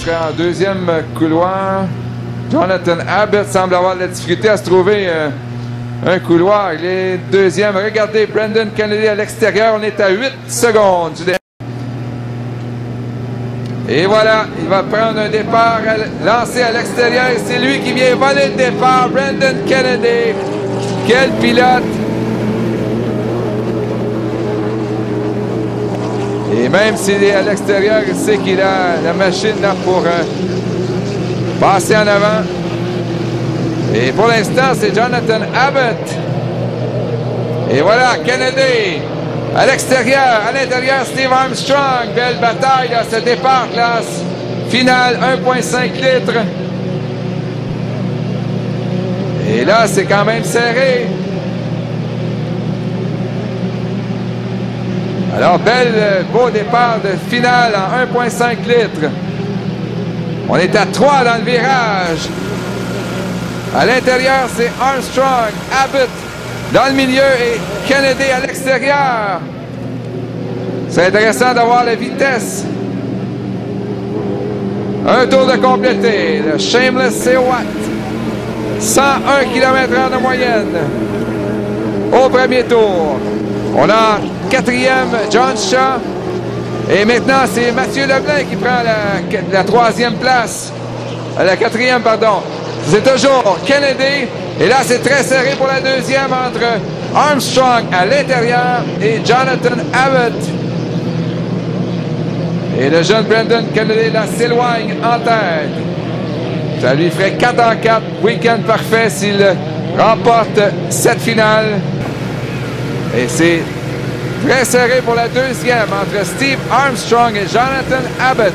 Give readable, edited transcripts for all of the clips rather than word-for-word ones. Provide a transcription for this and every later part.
serait en deuxième couloir. Jonathan Abbott semble avoir de la difficulté à se trouver un couloir. Il est deuxième. Regardez, Brendan Kennedy à l'extérieur. On est à 8 secondes du départ. Et voilà, il va prendre un départ lancé à l'extérieur. C'est lui qui vient voler le départ. Brendan Kennedy. Quel pilote! Et même s'il est à l'extérieur, il sait qu'il a la machine là pour passer en avant. Et pour l'instant, c'est Jonathan Abbott. Et voilà, Kennedy à l'extérieur. À l'intérieur, Steve Armstrong. Belle bataille à ce départ, classe finale, 1,5 litres. Et là, c'est quand même serré. Alors, beau départ de finale en 1,5 litres. On est à 3 dans le virage. À l'intérieur, c'est Armstrong, Abbott dans le milieu et Kennedy à l'extérieur. C'est intéressant d'avoir la vitesse. Un tour de complété. Le Shameless c'est Watt. 101 km/h de moyenne. Au premier tour. On a quatrième John Shaw. Et maintenant, c'est Mathieu Leblanc qui prend la troisième place. La quatrième, pardon. C'est toujours Kennedy. Et là, c'est très serré pour la deuxième entre Armstrong à l'intérieur et Jonathan Abbott. Et le jeune Brendan Kennedy, là, s'éloigne en tête. Ça lui ferait 4 en 4. Week-end parfait s'il remporte cette finale. Et c'est très serré pour la deuxième entre Steve Armstrong et Jonathan Abbott.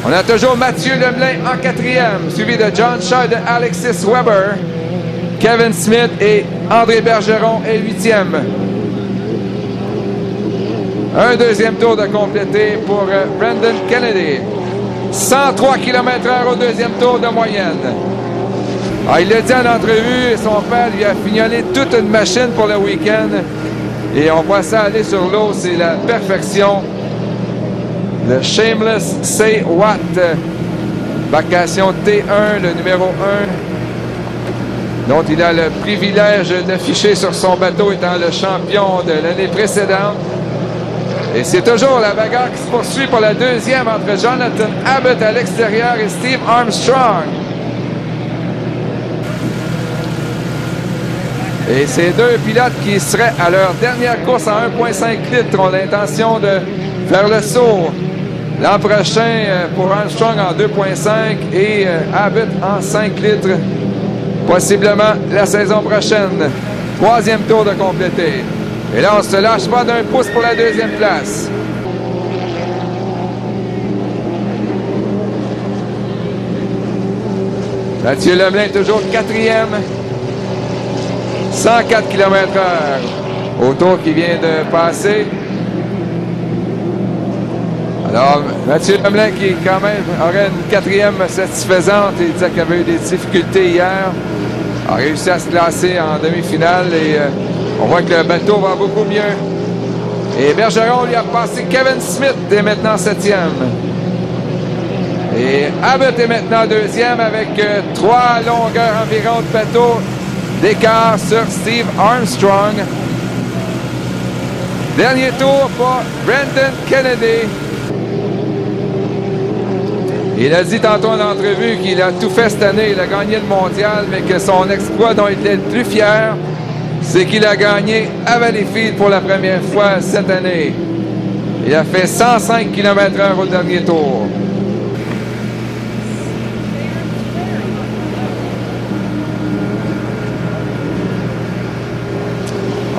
On a toujours Mathieu Lemelin en quatrième, suivi de John Shaw et de Alexis Weber. Kevin Smith et André Bergeron est huitième. Un deuxième tour de complété pour Brendan Kennedy. 103 km/h au deuxième tour de moyenne. Ah, il l'a dit en entrevue, son père lui a fignolé toute une machine pour le week-end. Et on voit ça aller sur l'eau, c'est la perfection. Le Shameless Say What. Embarcation T1, le numéro 1, dont il a le privilège d'afficher sur son bateau étant le champion de l'année précédente. Et c'est toujours la bagarre qui se poursuit pour la deuxième entre Jonathan Abbott à l'extérieur et Steve Armstrong. Et ces deux pilotes qui seraient à leur dernière course en 1,5 litres ont l'intention de faire le saut l'an prochain pour Armstrong en 2,5 et Abbott en 5 litres, possiblement la saison prochaine. Troisième tour de complété. Et là, on ne se lâche pas d'un pouce pour la deuxième place. Mathieu Lemelin toujours quatrième. 104 km/h au tour qui vient de passer. Alors, Mathieu Lemelin qui quand même aurait une quatrième satisfaisante. Il disait qu'il avait eu des difficultés hier. A réussi à se classer en demi-finale et on voit que le bateau va beaucoup mieux. Et Bergeron lui a passé Kevin Smith est maintenant septième. Et Abbott est maintenant deuxième avec 3 longueurs environ de bateau d'écart sur Steve Armstrong. Dernier tour pour Brendan Kennedy. Il a dit tantôt en entrevue qu'il a tout fait cette année. Il a gagné le mondial, mais que son exploit dont il était le plus fier, c'est qu'il a gagné à Valleyfield pour la première fois cette année. Il a fait 105 km/h au dernier tour.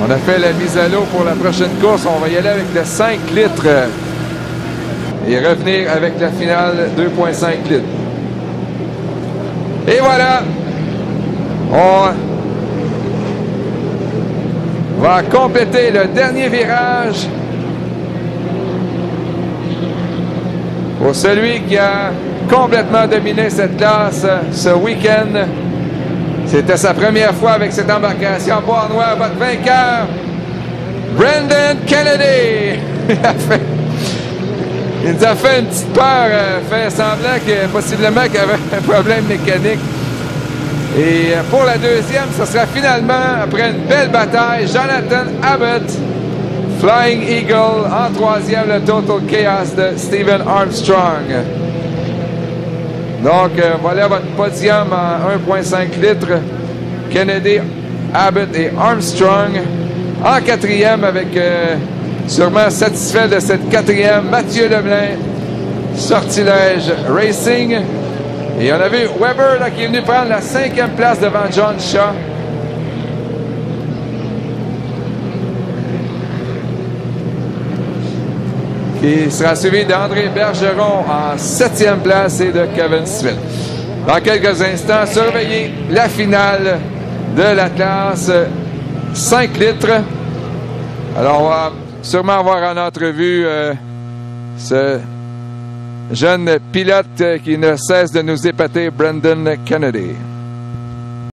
On a fait la mise à l'eau pour la prochaine course. On va y aller avec le 5 litres et revenir avec la finale 2,5 litres. Et voilà, on va compléter le dernier virage pour celui qui a complètement dominé cette classe ce week-end. C'était sa première fois avec cette embarcation. Bois noir, votre vainqueur, Brendan Kennedy. Il nous a fait une petite peur, fait semblant que possiblement qu'il y avait un problème mécanique. Et pour la deuxième, ce sera finalement, après une belle bataille, Jonathan Abbott, Flying Eagle, en troisième, le Total Chaos de Stephen Armstrong. Donc, voilà votre podium en 1,5 litres. Kennedy, Abbott et Armstrong. En quatrième, avec sûrement satisfait de cette quatrième, Mathieu Leblanc, Sortilège Racing. Et on a vu Weber là, qui est venu prendre la 5e place devant John Shaw. Qui sera suivi d'André Bergeron en 7e place et de Kevin Smith. Dans quelques instants, surveillez la finale de la classe 5 litres. Alors, on va sûrement avoir en entrevue ce jeune pilote qui ne cesse de nous épater, Brendan Kennedy.